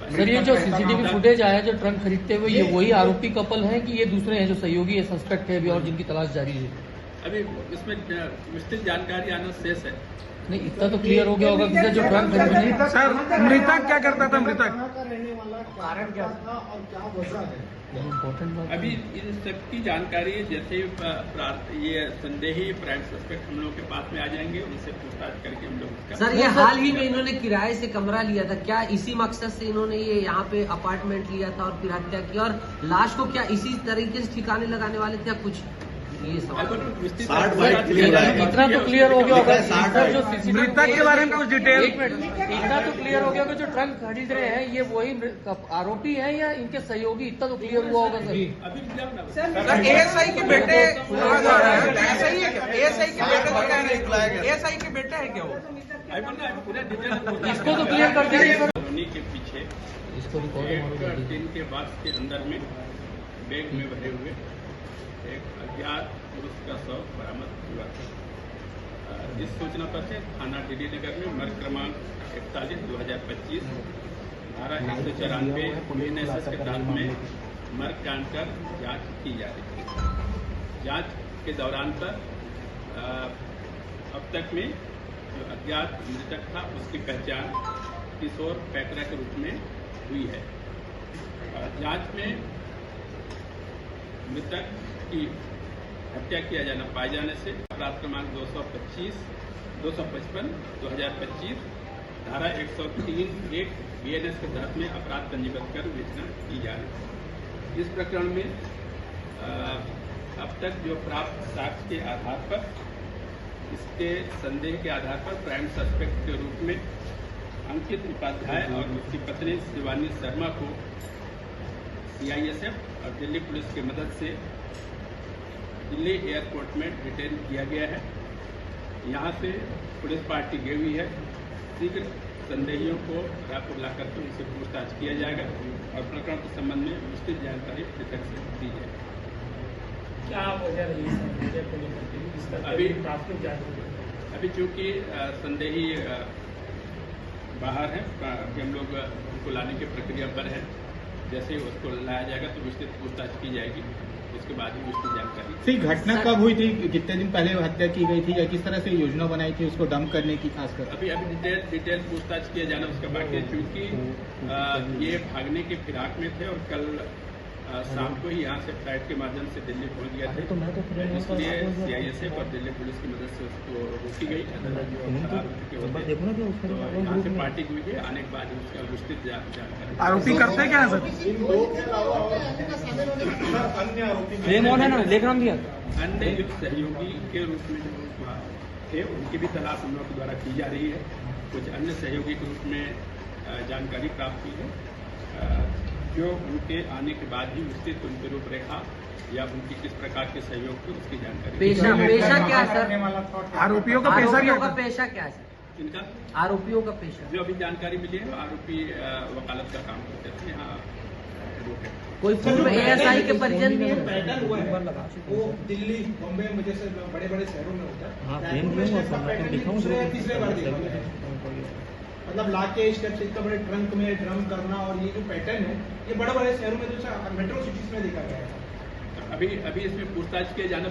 Sir ये जो CCTV footage आया जो ट्रक खरीदते हुए, ये वही आरोपी कपल हैं कि ये दूसरे हैं जो सहयोगी है, सस्पेक्ट है अभी और जिनकी तलाश जारी है? अभी इसमें विस्तृत जानकारी आना शेष है। नहीं, इतना तो क्लियर हो गया होगा कि जो ट्रक खरीदने। सर मृतक क्या करता था? मृतक रहने वाला कारण क्या था और क्या वजह है? इम्पोर्टेंट बात अभी इन सबकी जानकारी जैसे ये संदेही प्राइम सस्पेक्ट हम लोग के पास में आ जाएंगे, उनसे पूछताछ करके हम लोग उसका। सर ये हाल ही में इन्होंने किराए से कमरा लिया था, क्या इसी मकसद से इन्होंने ये यहाँ पे अपार्टमेंट लिया था और फिर हत्या की, और लाश को क्या इसी तरीके से ठिकाने लगाने वाले थे या कुछ? ये सवाल इतना तो क्लियर हो गया होगा सर जो मृतक के बारे में कुछ डिटेल। एक मिनट, इतना तो क्लियर हो गया होगा जो ट्रक खरीद रहे हैं ये वही आरोपी हैं या इनके सहयोगी, इतना तो क्लियर हुआ होगा सर। एएसआई के बेटे कहा जा रहा है, ऐसा ही है क्या? एएसआई के बेटे को क्या नहीं, एएसआई के बेटा है क्या वो? इसको तो क्लियर कर दीजिए सर। कॉलोनी के पीछे इसको एक टीन के बॉक्स के अंदर में बैग में भरे हुए एक अज्ञात पुरुष का शव बरामद हुआ था। इस सूचना पर से थाना डी नगर में मर्ग क्रमांक 41/2025 धारा 194 BNSS के तहत में मर्ग कांड कर जांच की जा रही है। जांच के दौरान पर अब तक में जो अज्ञात मृतक था उसकी पहचान किशोर पैकरा के रूप में हुई है। जांच में मृतक की हत्या किया जाना पाए जाने से अपराध क्रमांक 255/2025 धारा 103(1) BNS के तहत में अपराध पंजीबद्ध कर विवेचना की जा रही है। इस प्रकरण में अब तक जो प्राप्त साक्ष्य के आधार पर, इसके संदेह के आधार पर प्राइम सस्पेक्ट के रूप में अंकित उपाध्याय और उसकी पत्नी शिवानी शर्मा को CISF और दिल्ली पुलिस की मदद से दिल्ली एयरपोर्ट में डिटेन किया गया है। यहाँ से पुलिस पार्टी गई हुई है। शीघ्र संदेहियों को रायपुर ला करके उनसे पूछताछ किया जाएगा और प्रकरण के संबंध में विस्तृत जानकारी पृथक से दी जाएगी। क्या वजह रही अभी प्राथमिक अभी चूंकि संदेही बाहर है, अभी हम लोग उनको लाने की प्रक्रिया पर है। जैसे ही उसको लाया जाएगा तो विस्तृत पूछताछ की जाएगी, उसके बाद ही विस्तृत जानकारी। सही घटना कब हुई थी? कितने दिन पहले हत्या की गई थी या किस तरह से योजना बनाई थी उसको डंप करने की? खासकर अभी डिटेल पूछताछ किया जाना उसका बाकी है, क्योंकि ये भागने के फिराक में थे और कल शाम को ही यहाँ से फ्लाइट के माध्यम से दिल्ली पहुँच गए थे। इसलिए CISF और दिल्ली पुलिस की मदद से उसको रोकी गई। तो यहाँ से पार्टी हुई है, आने के बाद उसका विस्तृत जानकारी। आरोपी करते क्या है सर? अन्य युक्त सहयोगी के रूप में जो थे उनकी भी तलाश हम लोग द्वारा की जा रही है। कुछ अन्य सहयोगी के रूप में जानकारी प्राप्त हुई है, जो उनके आने के बाद ही विस्तृत उनकी रूपरेखा या उनकी किस प्रकार के सहयोग की उसकी जानकारी। पेशा क्या है सर? आरोपियों का पेशा क्या है? इनका आरोपियों का पेशा जो अभी जानकारी मिली है, आरोपी वकालत का काम करते थे। यहाँ एडवोकेट कोई पूर्व ASI के परिजन भी है? पैटर्न हुआ है वो दिल्ली, बॉम्बे में जैसे बड़े बड़े शहरों में होता है। दूसरे तीसरे बार देखा, मतलब लाके स्टेप्स इतना बड़े ट्रंक में ड्रम करना, और ये जो पैटर्न है ये बड़े बड़े शहरों में जो मेट्रो सिटीज में देखा गया है। अभी इसमें पूछताछ किए जाने